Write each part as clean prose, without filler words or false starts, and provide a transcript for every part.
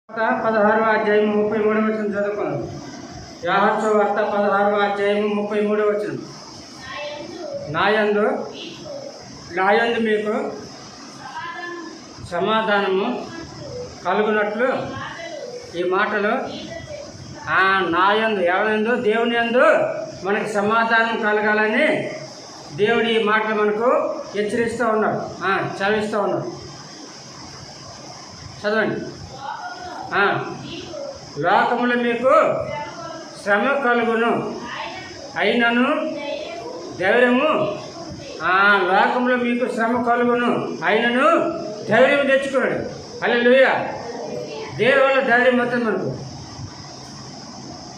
16వ అధ్యాయం 33వ వచనం చదువుకున్నాం. యోహాను వార్త 16వ అధ్యాయం 33వ వచనం. నాయందు మీకు సమాధానము కలుగునట్లు ఈ మాటలు నాయందు ఎవరందు దేవుని యందు మనకు సమాధానం కలగాలని దేవుడు ఈ మాటలు మనకు హెచ్చరిస్తూ ఉన్నాడు, చదివిస్తూ ఉన్నాడు. చదవండి. లోకములో మీకు శ్రమ కలుగును, అయినను ధైర్యము. లోకంలో మీకు శ్రమ కలుగును, అయినను ధైర్యం తెచ్చుకున్నాడు. హల్లెలూయా. దేవుని వల్ల ధైర్యం వస్తుంది మనకు.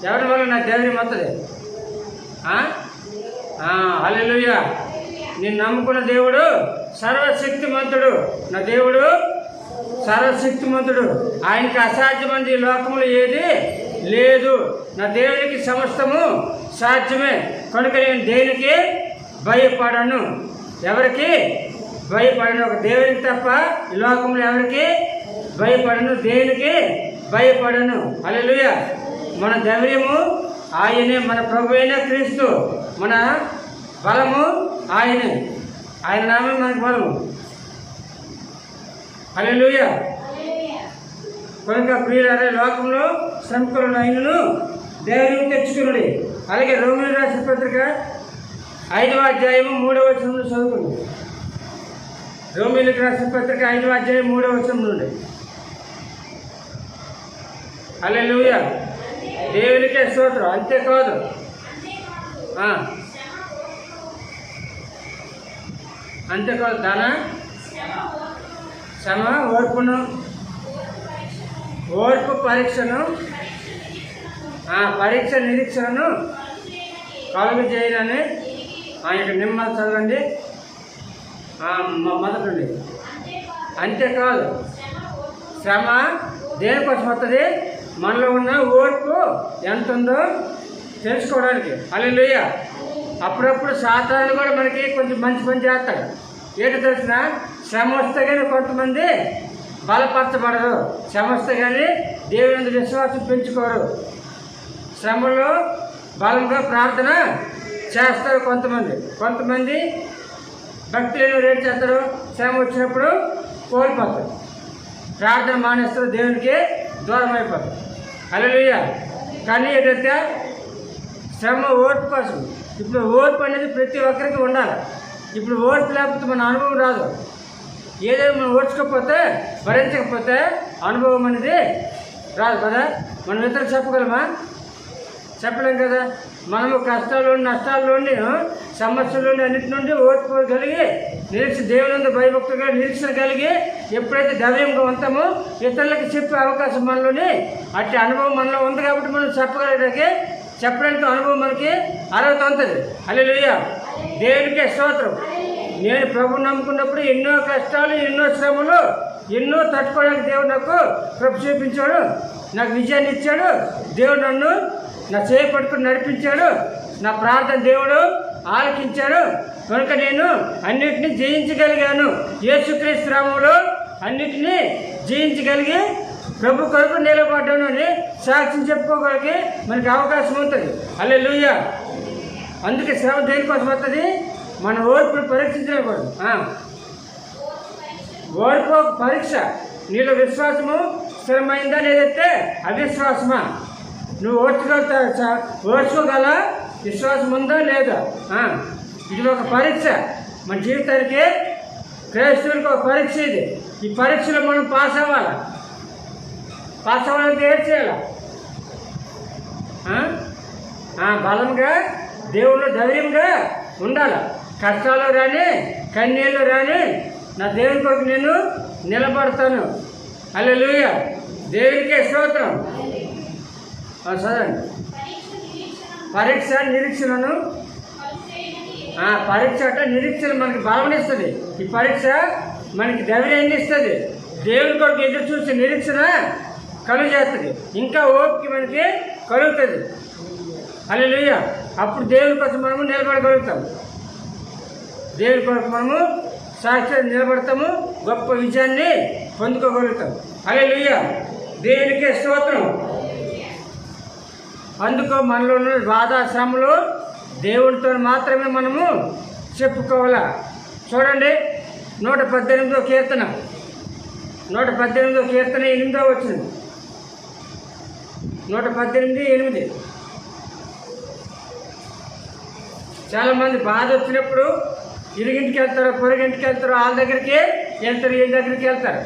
ఎవరి వల్ల నాకు ధైర్యం వస్తుంది? హల్లెలూయా. నేను నమ్ముకున్న దేవుడు సర్వశక్తిమంతుడు. నా దేవుడు సర్వశక్తిమంతుడు. ఆయనకి అసాధ్యమైనది ఈ లోకంలో ఏది లేదు. నా దేవునికి సమస్తము సాధ్యమే. కనుక నేను దేనికి భయపడను, ఎవరికి భయపడను. ఒక దేవునికి తప్ప ఈ లోకంలో ఎవరికి భయపడను, దేనికి భయపడను. హల్లెలూయా. మన ధైర్యము ఆయనే, మన ప్రభు అయిన క్రీస్తు. మన బలము ఆయనే, ఆయన నామే మనకు బలము. హల్లెలూయా. కనుక ప్రియులారా, లోకంలో శ్రమకులను ఆయనను ధైర్యం తెచ్చుకున్నాడు. అలాగే రోమీయులకు రాసిన పత్రిక 5వ అధ్యాయము 3వ వచనంలో చదువుకుంది. రోమీయులకు రాసిన పత్రిక 5వ అధ్యాయం 3వ వచనం నుండి. హల్లెలూయా. దేవునికే స్తోత్రం. అంతేకాదు, ధన శ్రమ ఓర్పు పరీక్షను పరీక్ష నిరీక్షణను కలుగు చేయనని ఆయన నిమ్మలు చదవండి మొదటి. అంతేకాదు, శ్రమ దేనికోసం వస్తుంది? మనలో ఉన్న ఓర్పు ఎంత ఉందో తెలుసుకోవడానికి. హల్లెలూయా. అప్పుడప్పుడు సాతాను కూడా మనకి కొంచెం మంచి పని చేస్తాడు. ఏంటో తెలిసిన, శ్రమ వస్తే కానీ కొంతమంది బలపరచబడరు. శ్రమ వస్తే కానీ దేవుని విశ్వాసం పెంచుకోరు. శ్రమలో బలంగా ప్రార్థన చేస్తారు కొంతమంది భక్తులను రేటు చేస్తారు. శ్రమ వచ్చినప్పుడు కోల్పోతారు, ప్రార్థన మానేస్తారు, దేవునికి దూరం అయిపోతారు. హల్లెలూయా. కానీ ఏంటంటే శ్రమ ఓర్పు కోసం. ఇప్పుడు ఓర్పు అనేది ప్రతి ఒక్కరికి ఉండాలి. ఇప్పుడు ఓర్పు లేకపోతే మన అనుభవం రాదు. ఏదైనా మనం ఓర్చుకోకపోతే, భరించకపోతే అనుభవం అనేది రాదు కదా. మనం ఇతరులు చెప్పగలమా? చెప్పలేం కదా. మనము కష్టాల్లోని, నష్టాల్లోని, సమస్యల్లోని, అన్నిటి నుండి ఓర్పు కలిగి దేవుని భయభక్తులుగా నిరీక్షణ కలిగి ఎప్పుడైతే ధైర్యంగా ఉంటామో ఇతరులకు చెప్పే అవకాశం మనలోని అట్టి అనుభవం మనలో ఉంది. కాబట్టి మనం చెప్పడానికి అనుభవం మనకి అర్హత ఉంటుంది. హల్లెలూయా. దేవునికే స్తోత్రం. నేను ప్రభువు నమ్ముకున్నప్పుడు ఎన్నో కష్టాలు, ఎన్నో శ్రమలు, ఎన్నో తట్టుకోవడానికి దేవుడు నాకు కృప చూపించాడు, నాకు విజయాన్ని ఇచ్చాడు. దేవుడు నన్ను నా చేయి పట్టుకుని నడిపించాడు. నా ప్రార్థన దేవుడు ఆలకించాడు. కనుక నేను అన్నిటినీ జయించగలిగాను. యేసుక్రీస్తు నామములో అన్నిటినీ జయించగలిగి ప్రభు కొరకు నిలబడ్డాను అని సాక్ష్యం చెప్పుకోగలిగి మనకి అవకాశం ఉంటుంది. హల్లెలూయా. అందుకే శ్రమ దేనికోసం వస్తుంది? మన ఓర్పును పరీక్షించడం కోసం. ఓర్పు ఒక పరీక్ష. నీలో విశ్వాసము స్థిరమైందా లేదంటే అవిశ్వాసమా? నువ్వు ఓర్చుకోగల విశ్వాసం ఉందా లేదా? ఇది ఒక పరీక్ష. మన జీవితానికి, క్రైస్తవునికి ఒక పరీక్ష ఇది. ఈ పరీక్షలో మనం పాస్ అవ్వాలి. పాస్ అవ్వాలంటే ఏం చేయాలి? బలంగా, దేవుళ్ళు ధైర్యంగా ఉండాలి. కష్టాలు రాని, కన్నీళ్ళు రాని, నా దేవుని కొరకు నేను నిలబడతాను. హల్లెలూయా. దేవునికే స్తోత్రం. చదవండి. పరీక్ష నిరీక్షణను. పరీక్ష అంటే నిరీక్షణ మనకి బలమనిస్తుంది. ఈ పరీక్ష మనకి ధైర్యాన్ని ఇస్తుంది. దేవుని కొరకు ఎదురు చూసే నిరీక్షణ కలుగు చేస్తుంది. ఇంకా ఓపిక మనకి కలుగుతుంది. హల్లెలూయా. అప్పుడు దేవుని కోసం మనము నిలబడగలుగుతాం. దేవుని కొరకు మనము సాక్షి నిలబడతాము, గొప్ప విజయాన్ని పొందుకోగలుగుతాం. హల్లెలూయా. దేవునికే స్తోత్రం. అందుకు మనలో ఉన్న బాధ శ్రమలు దేవునితో మాత్రమే మనము చెప్పుకోవాలా. చూడండి 118వ కీర్తన 118వ కీర్తన 8వ వచనం. 118:8. చాలామంది బాధ వచ్చినప్పుడు ఇరుగింటికి వెళ్తారు, పొరుగింటికి వెళ్తారు, వాళ్ళ దగ్గరికి వెళ్తారు, వీళ్ళ దగ్గరికి వెళ్తారు.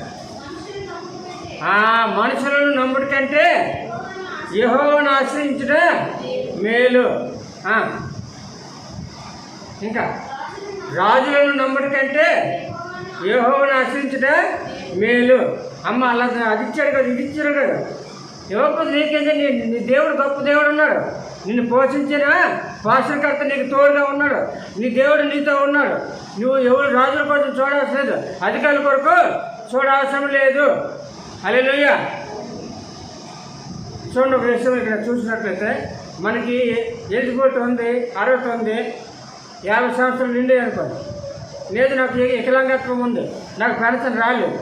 మనుషులను నమ్ముడి కంటే యెహోవాను ఆశ్రయించుట మేలు. ఇంకా రాజులను నమ్ముడి కంటే యెహోవాను ఆశ్రయించుట మేలు. అమ్మ అలా అది ఇచ్చాడు కదా, ఇది ఇచ్చాడు కదా, ఇవ్వకపోతే నీకేంటే నీ దేవుడు గొప్ప దేవుడు ఉన్నాడు. నిన్ను పోషించిన పోషణకర్త నీకు తోడుగా ఉన్నాడు. నీ దేవుడు నీతో ఉన్నాడు. నువ్వు ఎవరు రాజుల కోసం చూడవలసిన లేదు, అధికారుల కొరకు చూడవసరం లేదు. హల్లెలూయా. చూడండి, ఒక విషయం ఇక్కడ చూసినట్లయితే మనకి ఎలిజిబిలిటీ ఉంది, అర్హత ఉంది, 50 సంవత్సరాలు నిండి అనుకోండి. లేదు నాకు వికలాంగత్వం ఉంది, నాకు పెన్షన్ రాలేదు,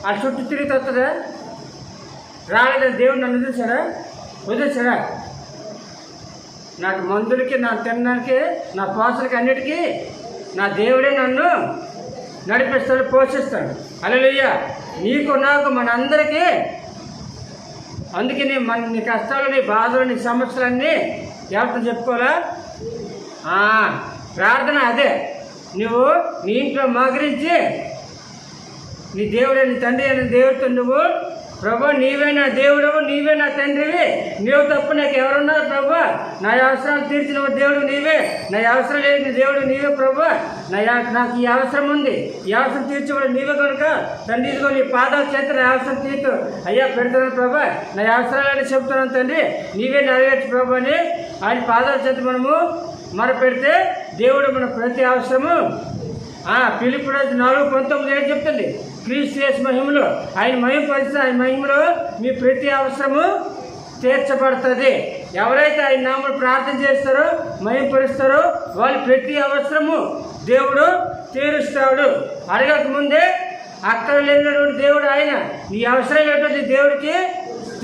ఆ చుట్టూ తిరిగి వస్తుందా? రాలేదని దేవుడు నన్ను వదిలేశాడా? నాకు మందులకి, నా తినడానికి, నా పోషణకి, అన్నిటికీ నా దేవుడే నన్ను నడిపిస్తాడు, పోషిస్తాడు. హల్లెలూయా. నీకు నాకు మనందరికీ. అందుకే నీ కష్టాలు, నీ బాధలు, నీ సమస్యలన్నీ ఎవరితో చెప్పుకోవాలా? ప్రార్థన అదే. నువ్వు నీ ఇంట్లో మోకరించి నీ దేవుడే, నీ తండ్రి అయిన దేవుడితో నువ్వు, ప్రభా నీవే నా దేవుడవు, నీవే నా తండ్రివి, నీవు తప్ప నాకు ఎవరున్నారు ప్రభా? నా అవసరాలు తీర్చిన దేవుడు నీవే, నా అవసరం లేని దేవుడు నీవే ప్రభా. నాకు ఈ అవసరం ఉంది, ఈ అవసరం తీర్చేవాడు నీవే కనుక తండ్రి, ఇదిగో నీ పాదాల చేత నా అవసరం తీర్చు అయ్యా పెడుతున్నాను ప్రభా, నా అవసరాలని చెప్తున్నాను తండ్రి, నీవే నెరవేర్చు ప్రభా అని ఆయన పాదాల చేత మనము పెడితే దేవుడు మన ప్రతి అవసరము. ఫిలిప్పీ 4:19 ఏం చెప్తుంది? క్రీస్తు యేసు మహిమలో ఆయన మహిమపరిస్తే ఆయన మహిమలో మీ ప్రతి అవసరము తీర్చబడుతుంది. ఎవరైతే ఆయన నామమున ప్రార్థన చేస్తారో, మహిమపరుస్తారో వాళ్ళ ప్రతి అవసరము దేవుడు తీరుస్తాడు. అడగక ముందే అక్కడ లేనటువంటి దేవుడు ఆయన. నీ అవసరం ఏంటో దేవుడికి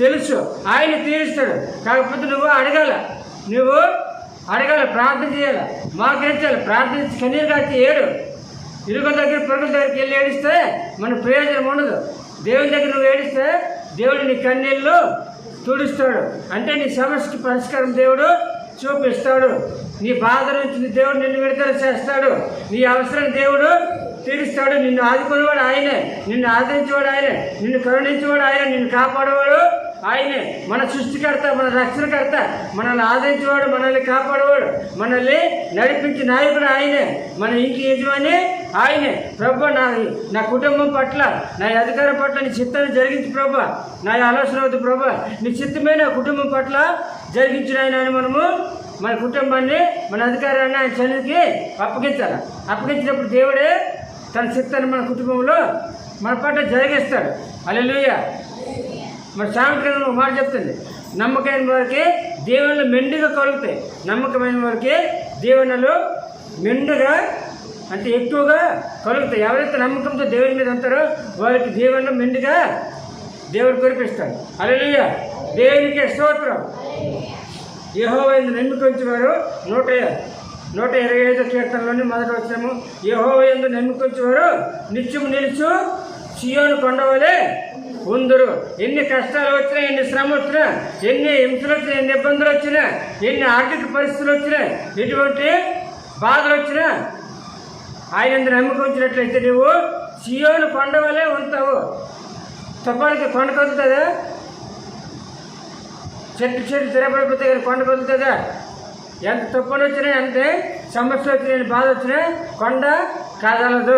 తెలుసు, ఆయన తీరుస్తాడు. కాకపోతే నువ్వు అడగాల, ప్రార్థన చేయాలి, మోకరించాలి, ప్రార్థించి కన్నీరు కాచి ఏడు. ఇరుగుల దగ్గర, పొరుగుల దగ్గరికి వెళ్ళి ఏడిస్తే మన ప్రయోజనం ఉండదు. దేవుని దగ్గర నువ్వు ఏడిస్తే దేవుడు నీ కన్నీళ్ళు తుడుస్తాడు. అంటే నీ సమస్యకి పరిష్కారం దేవుడు చూపిస్తాడు. నీ బాధ నుంచి దేవుడు నిన్ను విడుదల చేస్తాడు. నీ అవసరాన్ని దేవుడు తీరుస్తాడు. నిన్ను ఆదుకునేవాడు ఆయనే, నిన్ను ఆదరించేవాడు ఆయనే, నిన్ను కరుణించేవాడు ఆయన, నిన్ను కాపాడేవాడు ఆయనే. మన సృష్టికర్త, మన రక్షణకర్త, మనల్ని ఆదరించేవాడు, మనల్ని కాపాడేవాడు, మనల్ని నడిపించే నాయకుడు ఆయనే, మన ఇంటి యజమాని ఆయనే. ప్రభు నా కుటుంబం పట్ల, నా అధికారం పట్ల నీ చిత్తాన్ని జరిగించు ప్రభు, నా ఆలోచన అవుతు ప్రభు, నీ చిత్తమే నా కుటుంబం పట్ల జరిగించిన ఆయన అని మనము మన కుటుంబాన్ని, మన అధికారాన్ని ఆయన చదువుకి అప్పగించాలి. అప్పగించినప్పుడు దేవుడే తన చిత్తాన్ని మన కుటుంబంలో మన పట్ల జరిగిస్తాడు. హల్లెలూయా. మన సామెతలో ఒక మాట చెప్తుంది, నమ్మకమైన వారికి దీవెనలు మెండుగా కలుగుతాయి. నమ్మకమైన వారికి దీవెనలు మెండుగా అంటే ఎక్కువగా కలుగుతాయి. ఎవరైతే నమ్మకంతో దేవుని మీద ఉంటారో వారికి దీవెనలు మెండుగా దేవుడు కురిపిస్తాడు. హల్లెలూయా. దేవునికి స్తోత్రం. యెహోవా యందు నమ్మిక ఉంచేవారు 125వ కీర్తనలోని మొదటి వచనము, యెహోవా యందు నమ్మిక ఉంచేవారు నిత్యము నిలుచు సీయోను కొండవలే ఉందరు. ఎన్ని కష్టాలు వచ్చినా, ఎన్ని శ్రమ వచ్చినా, ఎన్ని హింసలు వచ్చినా, ఎన్ని ఇబ్బందులు వచ్చినా, ఎన్ని ఆర్థిక పరిస్థితులు వచ్చినా, ఎటువంటి బాధలు వచ్చినా ఆయన యందు నమ్మిక ఉంచినట్లయితే నువ్వు సీయోను కొండవలే ఉంటావు. తుఫానికి కొండ కదులుతుందా? చెట్టు స్థిరపడిపోతే కానీ కొండ కదులుతుందా? ఎంత తుఫాను వచ్చినా, ఎంత సమస్య వచ్చినా, ఎంత బాధ వచ్చినా కొండ కదలదు.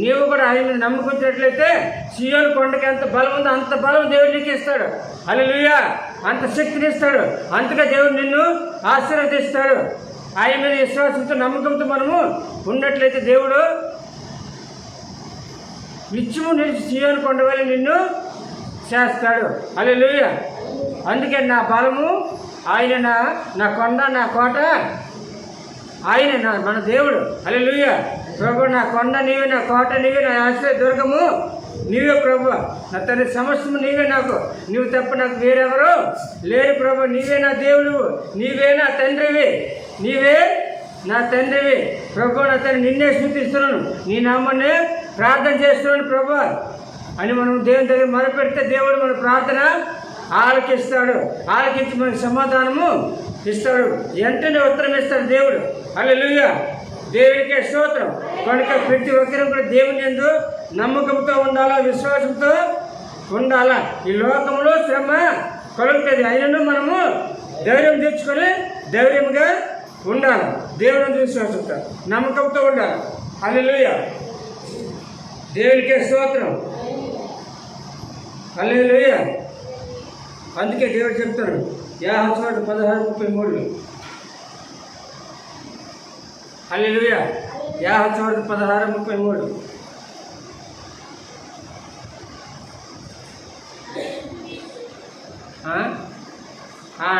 నీవు కూడా ఆయన మీద నమ్ముకుంటున్నట్లయితే సీయోను కొండకి ఎంత బలం ఉందో అంత బలం దేవుడు నీకు ఇస్తాడు. హల్లెలూయా. అంత శక్తిని ఇస్తాడు. అంతగా దేవుడు నిన్ను ఆశీర్వదిస్తాడు. ఆయన మీద విశ్వాసంతో, నమ్మకంతో మనము ఉన్నట్లయితే దేవుడు నిత్యము నిలిచి సీయోను కొండ వల్ల నిన్ను చేస్తాడు. హల్లెలూయా. అందుకే నా బలము ఆయన, నా కొండ, నా కోట ఆయన, మన దేవుడు. హల్లెలూయా. ప్రభు నా కొండ నీవే, నా కోట నీవే, నా ఆశ్రయ దుర్గము నీవే ప్రభు. నా తండ్రి సమస్తము నీవే నాకు, నీవు తప్ప నాకు వేరెవరు లేరు ప్రభు. నీవే నా దేవుడు, నీవే నా తండ్రివి, నీవే నా తండ్రివి ప్రభు. నా తండ్రి నిన్నే స్తుతిస్తున్నాను, నీ నామాన్ని ప్రార్థన చేస్తున్నాను ప్రభు అని మనం దేవుని దగ్గర మొరపెడితే దేవుడు మన ప్రార్థన ఆలకిస్తాడు. ఆలకించి మనకు సమాధానము ఇస్తాడు, వెంటనే ఉత్తరం ఇస్తాడు దేవుడు. హల్లెలూయా, దేవునికే స్తోత్రం. కనుక ప్రతి ఒక్కరూ కూడా దేవుని యందు నమ్మకంతో ఉండాలా, విశ్వాసంతో ఉండాలా. ఈ లోకంలో శ్రమ కలుగుతుంది, అయినను మనము ధైర్యం తెచ్చుకొని ధైర్యంగా ఉండాలి. దేవుని విశ్వాసంతో నమ్మకంతో ఉండాలి. హల్లెలూయా, దేవునికే స్తోత్రం. హల్లెలూయా. అందుకే దేవుడు చెప్తాడు యాహోషువ 16:33. హల్లెలూయా, యాహోషువ 16:33.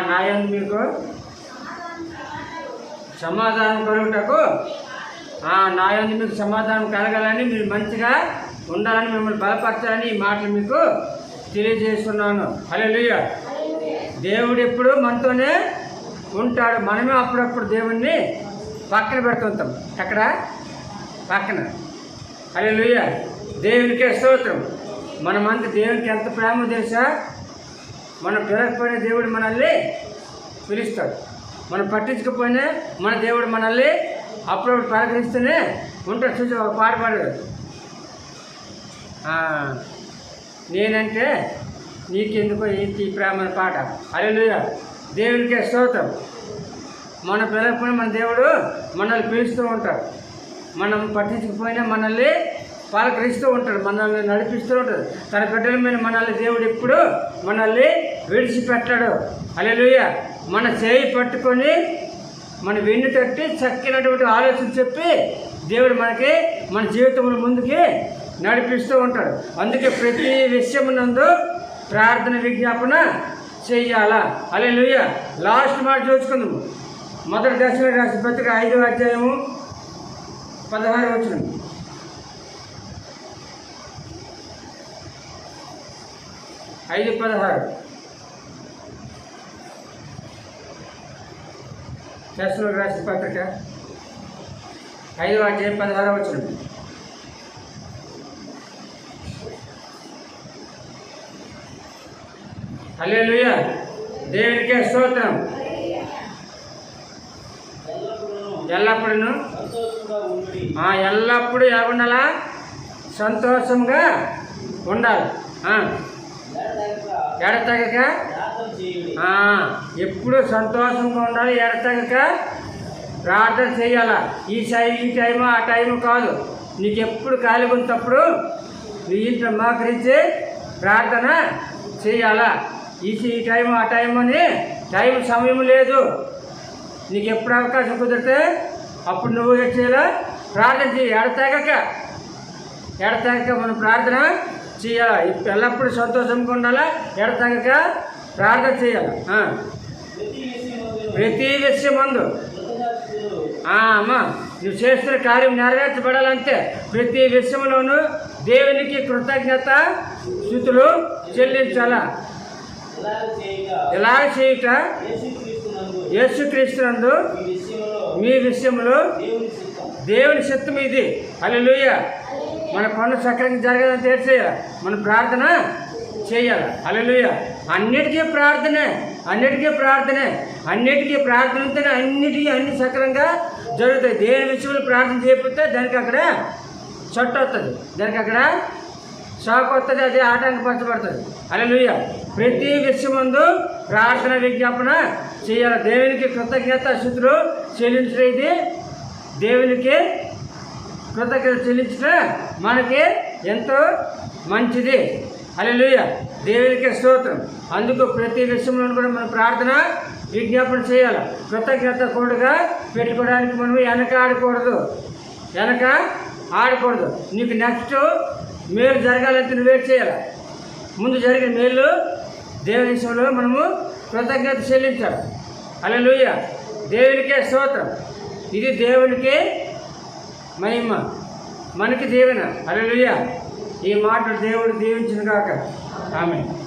నా యందు మీకు సమాధానం కలుగుటకు, నా యందు మీకు సమాధానం కలగాలని, మీరు మంచిగా ఉండాలని, మిమ్మల్ని బలపరచాలని ఈ మాటలు మీకు తెలియజేస్తున్నాను. హల్లెలూయా. దేవుడు ఎప్పుడు మనతోనే ఉంటాడు, మనమే అప్పుడప్పుడు దేవుణ్ణి పక్కన పెడుతుంటాం. ఎక్కడ పక్కన. హల్లెలూయా, దేవునికే స్తోత్రం. మనమంతా దేవునికి ఎంత ప్రేమ తెలుసా? మనం పిలకపోయినా దేవుడు మనల్ని పిలుస్తాడు, మనం పట్టించకపోయినా మన దేవుడు మనల్ని అప్పుడప్పుడు పలకరిస్తూనే ఉంటాడు. చూసి ఒక పాట పాడాడు, నేనంటే నీకెందుకో ఏంటి ప్రేమ అనే పాట. హల్లెలూయా, దేవునికే స్తోత్రం. మన పిలకపోయినా మన దేవుడు మనల్ని పిలుస్తూ ఉంటాడు, మనం పట్టించకపోయినా మనల్ని పలకరిస్తూ ఉంటాడు, మనల్ని నడిపిస్తూ ఉంటాడు. తన బిడ్డల మీద మనల్ని దేవుడు ఎప్పుడు మనల్ని విడిచిపెట్టాడు. హల్లెలూయా, మన చేయి పట్టుకొని మన వెన్ను తట్టి చక్కినటువంటి ఆలోచన చెప్పి దేవుడు మనకి మన జీవితంలో ముందుకి నడిపిస్తూ ఉంటాడు. అందుకే ప్రతి విషయమునందు ప్రార్థన విజ్ఞాపన చెయ్యాలా. హల్లెలూయా. లాస్ట్ మాట చూసుకుందాము. మొదటి దశలో రాసిన పత్రిక 5వ అధ్యాయము 16వ వచనం. ఐదు 16. దశలో రాసిన పత్రిక 5వ అధ్యాయం 16వ వచనం. హల్లెలూయా, దేవునికే స్తోత్రం. ఎల్లప్పుడూ ఎల్లప్పుడూ ఎలా ఉండాలా? సంతోషంగా ఉండాలి. ఎడతెగక ఎప్పుడు సంతోషంగా ఉండాలి, ఎడతెగక ప్రార్థన చేయాలా. ఈ టైము ఆ టైము కాదు, నీకు ఎప్పుడు ఖాళీ ఉన్నప్పుడు నీ ఇంట్లో మోకరించి ప్రార్థన చేయాలా. ఈ టైము ఆ టైం అని టైం సమయం లేదు. నీకు ఎప్పుడు అవకాశం కుదిరితే అప్పుడు నువ్వు ఏం చేయాలా? ప్రార్థన చేయి. ఎడతెగక మనం ప్రార్థన చేయాలి. ఎల్లప్పుడూ సంతోషంగా ఉండాలా, ఎడతెగక ప్రార్థన చేయాలి. ప్రతి విషయం ముందు అమ్మా నువ్వు చేస్తున్న కార్యం నెరవేర్చబడాలంటే ప్రతి విషయంలోనూ దేవునికి కృతజ్ఞత స్తుతులు చెల్లించాలా. ఎలా చేయుట? యేసుక్రీస్తునందు మీ విషయంలో దేవుని చిత్తం ఇది. హల్లెలూయా. మన పనులు సక్రమంగా జరగాలని తెలిసేయాలి, మన ప్రార్థన చేయాలి. హల్లెలూయా. అన్నిటికీ ప్రార్థనే, అన్నిటికీ ప్రార్థన ఉంటేనే అన్ని సక్రమంగా జరుగుతాయి. దేని విషయంలో ప్రార్థన చేయకపోతే దానికి అక్కడ చట్టు వస్తుంది, దానికి అక్కడ షాక్ వస్తుంది, అది ఆటంకపరచబడుతుంది. హల్లెలూయా. ప్రతి విషయం ముందు ప్రార్థన విజ్ఞాపన చేయాలి. దేవునికి కృతజ్ఞత స్తుతులు చెల్లించడం, ఇది దేవునికి కృతజ్ఞత చెల్లించడం మనకి ఎంతో మంచిది. హల్లెలూయా, దేవునికి స్తోత్రం. అందుకు ప్రతి విషయంలో కూడా మనం ప్రార్థన విజ్ఞాపన చేయాలి. కృతజ్ఞత కూడగా పెట్టుకోవడానికి మనం వెనక ఆడకూడదు. నీకు నెక్స్ట్ మేలు జరగాలంటే నువ్వే చేయాలి. ముందు జరిగిన మేలు దేవుని విషయంలో మనము కృతజ్ఞత చెల్లించాలి. హల్లెలూయా, దేవునికే స్తోత్రం. ఇది దేవునికి మహిమ, మనకి దీవెన. హల్లెలూయా. ఈ మాట దేవుడు దీవించిన కాక ఆమె